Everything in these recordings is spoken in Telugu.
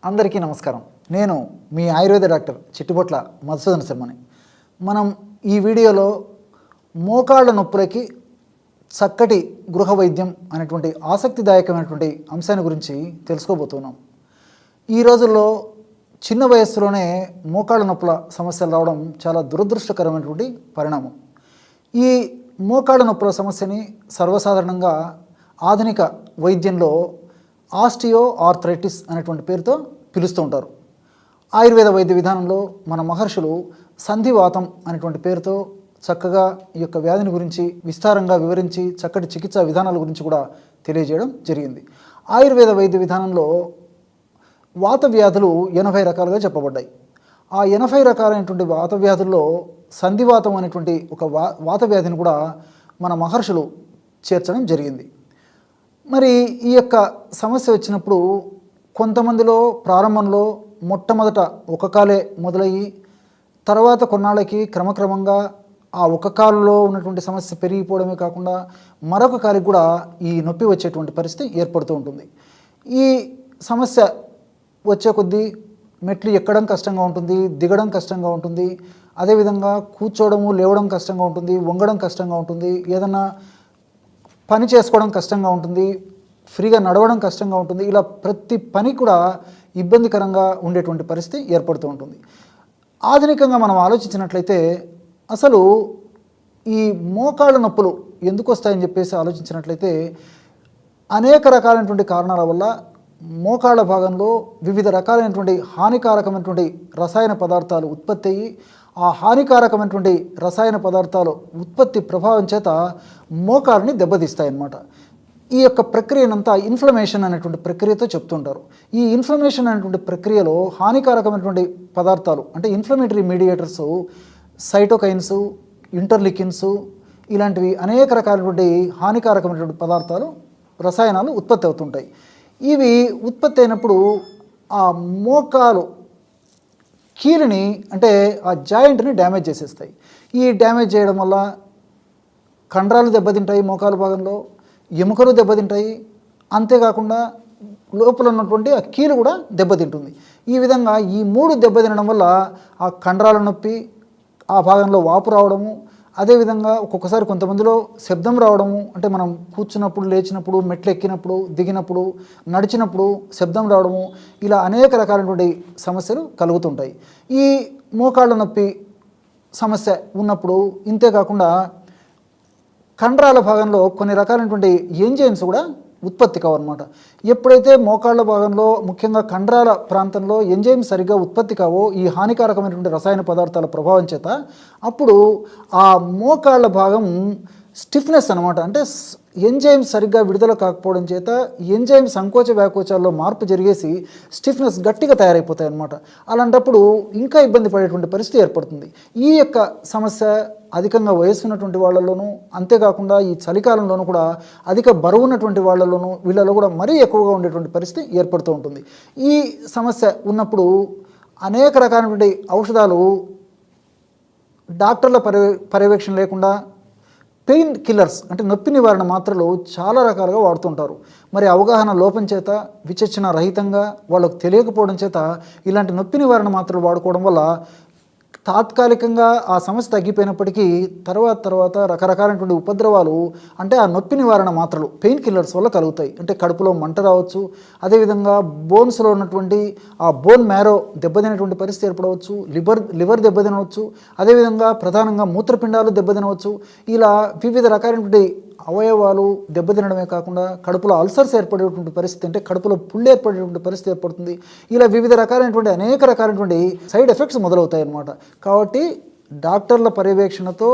అందరికీ నమస్కారం. నేను మీ ఆయుర్వేద డాక్టర్ చిట్టిబొట్ల మధుసూదన శర్మని. మనం ఈ వీడియోలో మోకాళ్ళ నొప్పులకి చక్కటి గృహ వైద్యం అనేటువంటి ఆసక్తిదాయకమైనటువంటి అంశాన్ని గురించి తెలుసుకోబోతున్నాం. ఈ రోజుల్లో చిన్న వయస్సులోనే మోకాళ్ళ నొప్పుల సమస్యలు రావడం చాలా దురదృష్టకరమైనటువంటి పరిణామం. ఈ మోకాళ్ళ నొప్పుల సమస్యని సర్వసాధారణంగా ఆధునిక వైద్యంలో ఆస్టియో ఆర్థరైటిస్ అనేటువంటి పేరుతో పిలుస్తూ ఉంటారు. ఆయుర్వేద వైద్య విధానంలో మన మహర్షులు సంధివాతం అనేటువంటి పేరుతో చక్కగా ఈ యొక్క వ్యాధిని గురించి విస్తారంగా వివరించి చక్కటి చికిత్సా విధానాల గురించి కూడా తెలియజేయడం జరిగింది. ఆయుర్వేద వైద్య విధానంలో వాత వ్యాధులు 80 రకాలుగా చెప్పబడ్డాయి. ఆ 80 రకాలైనటువంటి వాత వ్యాధుల్లో సంధివాతం అనేటువంటి ఒక వాత వ్యాధిని కూడా మన మహర్షులు చేర్చడం జరిగింది. మరి ఈ యొక్క సమస్య వచ్చినప్పుడు కొంతమందిలో ప్రారంభంలో మొట్టమొదట ఒక కాలే మొదలయ్యి తర్వాత కొన్నాళ్ళకి క్రమక్రమంగా ఆ ఒక కాలులో ఉన్నటువంటి సమస్య పెరిగిపోవడమే కాకుండా మరొక కాలికి కూడా ఈ నొప్పి వచ్చేటువంటి పరిస్థితి ఏర్పడుతూ ఉంటుంది. ఈ సమస్య వచ్చే కొద్దీ మెట్లు ఎక్కడం కష్టంగా ఉంటుంది, దిగడం కష్టంగా ఉంటుంది, అదేవిధంగా కూర్చోవడము లేవడం కష్టంగా ఉంటుంది, వంగడం కష్టంగా ఉంటుంది, ఏదన్నా పని చేసుకోవడం కష్టంగా ఉంటుంది, ఫ్రీగా నడవడం కష్టంగా ఉంటుంది. ఇలా ప్రతి పని కూడా ఇబ్బందికరంగా ఉండేటువంటి పరిస్థితి ఏర్పడుతూ ఉంటుంది. ఆధునికంగా మనం ఆలోచించినట్లయితే అసలు ఈ మోకాళ్ళ నొప్పులు ఎందుకు వస్తాయని చెప్పేసి ఆలోచించినట్లయితే అనేక రకాలైనటువంటి కారణాల వల్ల మోకాళ్ళ భాగంలో వివిధ రకాలైనటువంటి హానికారకమైనటువంటి రసాయన పదార్థాలు ఉత్పత్తి అయ్యి ఆ హానికారకమైనటువంటి రసాయన పదార్థాలు ఉత్పత్తి ప్రభావం చేత మోకాళ్ళని దెబ్బతీస్తాయన్నమాట. ఈ యొక్క ప్రక్రియనంతా ఇన్ఫ్లమేషన్ అనేటువంటి ప్రక్రియతో చెప్తుంటారు. ఈ ఇన్ఫ్లమేషన్ అనేటువంటి ప్రక్రియలో హానికారకమైనటువంటి పదార్థాలు అంటే ఇన్ఫ్లమేటరీ మీడియేటర్స్, సైటోకైన్స్, ఇంటర్లికిన్స్ ఇలాంటివి అనేక రకాలైనటువంటి హానికారకమైనటువంటి పదార్థాలు రసాయనాలు ఉత్పత్తి అవుతుంటాయి. ఇవి ఉత్పత్తి అయినప్పుడు ఆ మోకాలు కీలుని అంటే ఆ జాయింట్ని డ్యామేజ్ చేసేస్తాయి. ఈ డ్యామేజ్ చేయడం వల్ల కండరాలు దెబ్బతింటాయి, మోకాలు భాగంలో ఎముకలు దెబ్బతింటాయి, అంతేకాకుండా లోపల ఉన్నటువంటి ఆ కీలు కూడా దెబ్బతింటుంది. ఈ విధంగా ఈ 3 దెబ్బతినడం వల్ల ఆ కండరాల నొప్పి, ఆ భాగంలో వాపు రావడము, అదేవిధంగా ఒక్కొక్కసారి కొంతమందిలో శబ్దం రావడము, అంటే మనం కూర్చున్నప్పుడు, లేచినప్పుడు, మెట్లు ఎక్కినప్పుడు, దిగినప్పుడు, నడిచినప్పుడు శబ్దం రావడము, ఇలా అనేక రకాలైనటువంటి సమస్యలు కలుగుతుంటాయి. ఈ మోకాళ్ళ నొప్పి సమస్య ఉన్నప్పుడు ఇంతేకాకుండా కండరాల భాగంలో కొన్ని రకాలైనటువంటి ఎంజైమ్స్ కూడా ఉత్పత్తి కావన్నమాట. ఎప్పుడైతే మోకాళ్ళ భాగంలో ముఖ్యంగా కండరాల ప్రాంతంలో ఎంజైమ్స్ సరిగ్గా ఉత్పత్తి కావో ఈ హానికారకమైనటువంటి రసాయన పదార్థాల ప్రభావం చేత అప్పుడు ఆ మోకాళ్ళ భాగం స్టిఫ్నెస్ అనమాట, అంటే ఎంజైమ్స్ సరిగ్గా విడుదల కాకపోవడం చేత ఎంజైమ్ సంకోచ వ్యాకోచాల్లో మార్పు జరిగేసి స్టిఫ్నెస్ గట్టిగా తయారైపోతాయి అన్నమాట. అలాంటప్పుడు ఇంకా ఇబ్బంది పడేటువంటి పరిస్థితి ఏర్పడుతుంది. ఈ యొక్క సమస్య అధికంగా వయస్సు ఉన్నటువంటి వాళ్ళలోనూ, అంతేకాకుండా ఈ చలికాలంలోనూ కూడా అధిక బరువు ఉన్నటువంటి వాళ్ళలోనూ వీళ్ళలో కూడా మరీ ఎక్కువగా ఉండేటువంటి పరిస్థితి ఏర్పడుతూ ఉంటుంది. ఈ సమస్య ఉన్నప్పుడు అనేక రకాలైనటువంటి ఔషధాలు డాక్టర్ల పర్యవేక్షణ లేకుండా పెయిన్ కిల్లర్స్ అంటే నొప్పి నివారణ మాత్రలు చాలా రకాలుగా వాడుతుంటారు. మరి అవగాహన లోపం చేత, విచక్షణ రహితంగా, వాళ్ళకు తెలియకపోవడం చేత ఇలాంటి నొప్పి నివారణ మాత్రలు వాడుకోవడం వల్ల తాత్కాలికంగా ఆ సమస్య తగ్గిపోయినప్పటికీ తర్వాత రకరకాలైనటువంటి ఉపద్రవాలు అంటే ఆ నొప్పి నివారణ మాత్రలు పెయిన్ కిల్లర్స్ వల్ల కలుగుతాయి. అంటే కడుపులో మంట రావచ్చు, అదేవిధంగా బోన్స్లో ఉన్నటువంటి ఆ బోన్ మ్యారో దెబ్బతినేటువంటి పరిస్థితి ఏర్పడవచ్చు, లివర్ దెబ్బతినవచ్చు, అదేవిధంగా ప్రధానంగా మూత్రపిండాలు దెబ్బతినవచ్చు. ఇలా వివిధ రకాలైనటువంటి అవయవాలు దెబ్బతినడమే కాకుండా కడుపులో అల్సర్స్ ఏర్పడేటువంటి పరిస్థితి, అంటే కడుపులో పుళ్ళు ఏర్పడేటువంటి పరిస్థితి ఏర్పడుతుంది. ఇలా వివిధ రకాలైనటువంటి అనేక రకాలైనటువంటి సైడ్ ఎఫెక్ట్స్ మొదలవుతాయి అన్నమాట. కాబట్టి డాక్టర్ల పర్యవేక్షణతో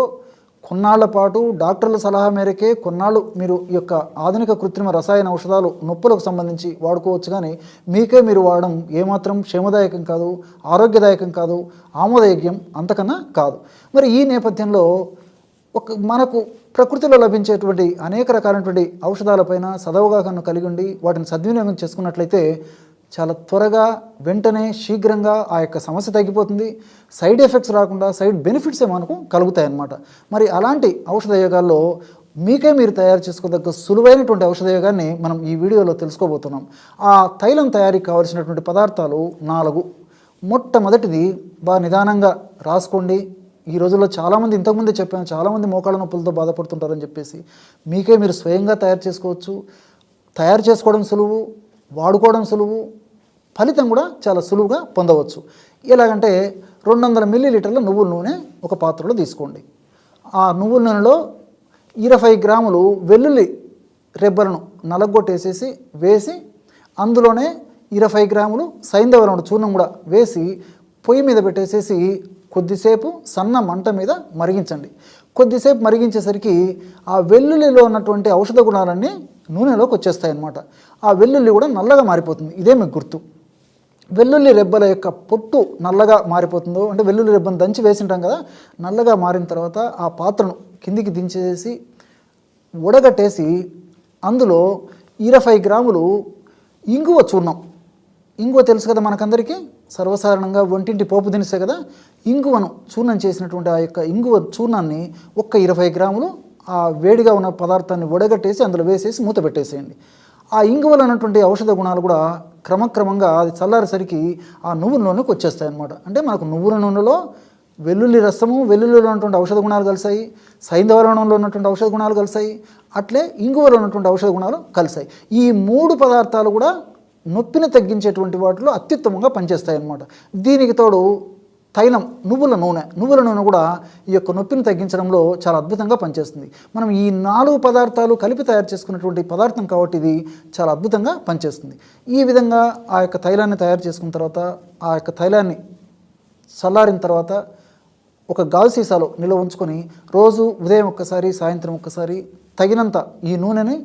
కొన్నాళ్ల పాటు డాక్టర్ల సలహా మేరకే కొన్నాళ్ళు మీరు ఈ యొక్క ఆధునిక కృత్రిమ రసాయన ఔషధాలు నొప్పులకు సంబంధించి వాడుకోవచ్చు. కానీ మీకే మీరు వాడడం ఏమాత్రం క్షేమదాయకం కాదు, ఆరోగ్యదాయకం కాదు, ఆమోదయోగ్యం అంతకన్నా కాదు. మరి ఈ నేపథ్యంలో మనకు ప్రకృతిలో లభించేటువంటి అనేక రకాలైనటువంటి ఔషధాలపైన సదవగాహన కలిగి ఉండి వాటిని సద్వినియోగం చేసుకున్నట్లయితే చాలా త్వరగా వెంటనే శీఘ్రంగా ఆ యొక్క సమస్య తగ్గిపోతుంది. సైడ్ ఎఫెక్ట్స్ రాకుండా సైడ్ బెనిఫిట్సే మనకు కలుగుతాయి అన్నమాట. మరి అలాంటి ఔషధ యోగాల్లో మీకే మీరు తయారు చేసుకోదగ్గ సులువైనటువంటి ఔషధయోగాన్ని మనం ఈ వీడియోలో తెలుసుకోబోతున్నాం. ఆ తైలం తయారీకి కావలసినటువంటి పదార్థాలు 4. మొట్టమొదటిది బాగా నిదానంగా రాసుకోండి. ఈ రోజుల్లో చాలామంది, ఇంతకుముందే చెప్పాను, చాలామంది మోకాళ్ళ నొప్పులతో బాధపడుతుంటారని చెప్పేసి మీకే మీరు స్వయంగా తయారు చేసుకోవచ్చు. తయారు చేసుకోవడం సులువు, వాడుకోవడం సులువు, ఫలితం కూడా చాలా సులువుగా పొందవచ్చు. ఎలాగంటే 200 మిల్లీలీటర్ల నువ్వుల నూనె ఒక పాత్రలో తీసుకోండి. ఆ నువ్వుల నూనెలో 20 గ్రాములు వెల్లుల్లి రెబ్బలను నలగొట్టేసేసి వేసి, అందులోనే 20 గ్రాములు సైంధవ చూర్ణం కూడా వేసి పొయ్యి మీద పెట్టేసేసి కొద్దిసేపు సన్న మంట మీద మరిగించండి. కొద్దిసేపు మరిగించేసరికి ఆ వెల్లుల్లిలో ఉన్నటువంటి ఔషధ గుణాలన్నీ నూనెలోకి వచ్చేస్తాయి అన్నమాట. ఆ వెల్లుల్లి కూడా నల్లగా మారిపోతుంది. ఇదే మీకు గుర్తు. వెల్లుల్లి రెబ్బల యొక్క పొట్టు నల్లగా మారిపోతుందో, అంటే వెల్లుల్లి రెబ్బను దంచి వేసింటాం కదా, నల్లగా మారిన తర్వాత ఆ పాత్రను కిందికి దించేసి ఉడగట్టేసి అందులో 20 గ్రాములు ఇంగువ చూర్ణం. ఇంగువ తెలుసు కదా మనకందరికీ, సర్వసాధారణంగా వంటింటి పోపు దినుసే కదా. ఇంగువను చూర్ణం చేసినటువంటి ఆ యొక్క ఇంగువ చూర్ణాన్ని 20 గ్రాములు ఆ వేడిగా ఉన్న పదార్థాన్ని వడగట్టేసి అందులో వేసేసి మూత పెట్టేసేయండి. ఆ ఇంగువలో ఉన్నటువంటి ఔషధ గుణాలు కూడా క్రమక్రమంగా అది చల్లారేసరికి ఆ నువ్వుల నూనెకి వచ్చేస్తాయి అన్నమాట. అంటే మనకు నువ్వుల నూనెలో వెల్లుల్లి రసము, వెల్లుల్లిలో ఉన్నటువంటి ఔషధ గుణాలు కలిసాయి, సైంధవ లవణంలో ఉన్నటువంటి ఔషధ గుణాలు కలిసాయి, అట్లే ఇంగువలో ఉన్నటువంటి ఔషధ గుణాలు కలిసాయి. ఈ 3 పదార్థాలు కూడా నొప్పిని తగ్గించేటువంటి వాటిలో అత్యుత్తమంగా పనిచేస్తాయి అన్నమాట. దీనికి తోడు తైలం, నువ్వుల నూనె కూడా ఈ యొక్క నొప్పిని తగ్గించడంలో చాలా అద్భుతంగా పనిచేస్తుంది. మనం ఈ 4 పదార్థాలు కలిపి తయారు చేసుకున్నటువంటి పదార్థం కాబట్టి ఇది చాలా అద్భుతంగా పనిచేస్తుంది. ఈ విధంగా ఆ యొక్క తైలాన్ని తయారు చేసుకున్న తర్వాత ఆ యొక్క తైలాన్ని చల్లారిన తర్వాత ఒక గాజు సీసాలో నిల్వ ఉంచుకొని రోజు ఉదయం ఒక్కసారి, సాయంత్రం ఒక్కసారి తగినంత ఈ నూనెని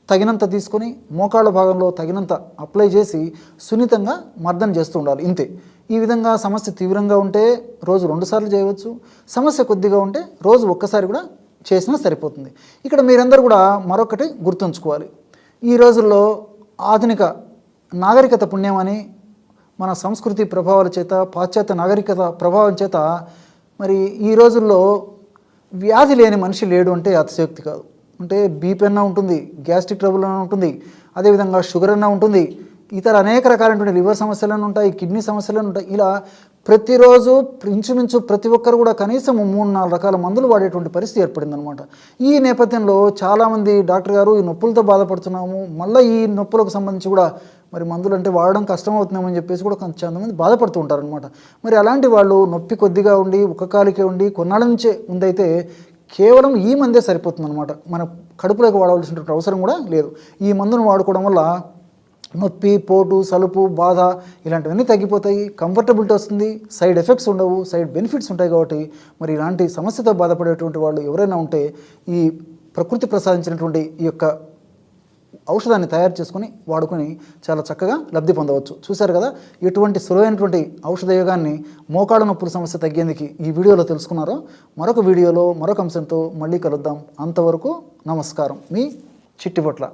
తగినంత తీసుకొని మోకాళ్ళ భాగంలో తగినంత అప్లై చేసి సున్నితంగా మర్దన చేస్తూ ఉండాలి. ఇంతే. ఈ విధంగా సమస్య తీవ్రంగా ఉంటే రోజు 2 సార్లు చేయవచ్చు. సమస్య కొద్దిగా ఉంటే రోజు ఒక్కసారి కూడా చేసినా సరిపోతుంది. ఇక్కడ మీరందరూ కూడా మరొకటి గుర్తుంచుకోవాలి. ఈ రోజుల్లో ఆధునిక నాగరికత పుణ్యమని మన సంస్కృతి ప్రభావాల చేత, పాశ్చాత్య నాగరికత ప్రభావం చేత మరి ఈ రోజుల్లో వ్యాధి లేని మనిషి లేడు అంటే అతిశయోక్తి కాదు. అంటే బీపీ అన్నా ఉంటుంది, గ్యాస్ట్రిక్ ట్రబుల్ అన్నా ఉంటుంది, అదేవిధంగా షుగర్ అన్నా ఉంటుంది, ఇతర అనేక రకాలైనటువంటి లివర్ సమస్యలను ఉంటాయి, కిడ్నీ సమస్యలను ఉంటాయి. ఇలా ప్రతిరోజు ఇంచుమించు ప్రతి ఒక్కరు కూడా కనీసం 3-4 రకాల మందులు వాడేటువంటి పరిస్థితి ఏర్పడిందనమాట. ఈ నేపథ్యంలో చాలామంది డాక్టర్ గారు ఈ నొప్పులతో బాధపడుతున్నాము, మళ్ళీ ఈ నొప్పులకు సంబంధించి కూడా మరి మందులు అంటే వాడడం కష్టమవుతున్నామని చెప్పేసి కూడా కొంతమంది బాధపడుతూ ఉంటారనమాట. మరి అలాంటి వాళ్ళు నొప్పి కొద్దిగా ఉండి ఒక కాలికే ఉండి కొన్నాళ్ళ నుంచే ఉందైతే కేవలం ఈ మందే సరిపోతుందన్నమాట. మన కడుపులోకి వాడవలసినటువంటి అవసరం కూడా లేదు. ఈ మందును వాడుకోవడం వల్ల నొప్పి, పోటు, సలుపు, బాధ ఇలాంటివన్నీ తగ్గిపోతాయి, కంఫర్టబిలిటీ వస్తుంది, సైడ్ ఎఫెక్ట్స్ ఉండవు, సైడ్ బెనిఫిట్స్ ఉంటాయి. కాబట్టి మరి ఇలాంటి సమస్యతో బాధపడేటువంటి వాళ్ళు ఎవరైనా ఉంటే ఈ ప్రకృతి ప్రసాదించినటువంటి ఈ యొక్క ఔషధాన్ని తయారు చేసుకుని వాడుకొని చాలా చక్కగా లబ్ధి పొందవచ్చు. చూశారు కదా ఎటువంటి సులువైనటువంటి ఔషధయోగాన్ని మోకాళ్ళ నొప్పుల సమస్య తగ్గేందుకు ఈ వీడియోలో తెలుసుకున్నారో. మరొక వీడియోలో మరొక అంశంతో మళ్ళీ కలుద్దాం. అంతవరకు నమస్కారం. మీ చిట్టిబొట్ల.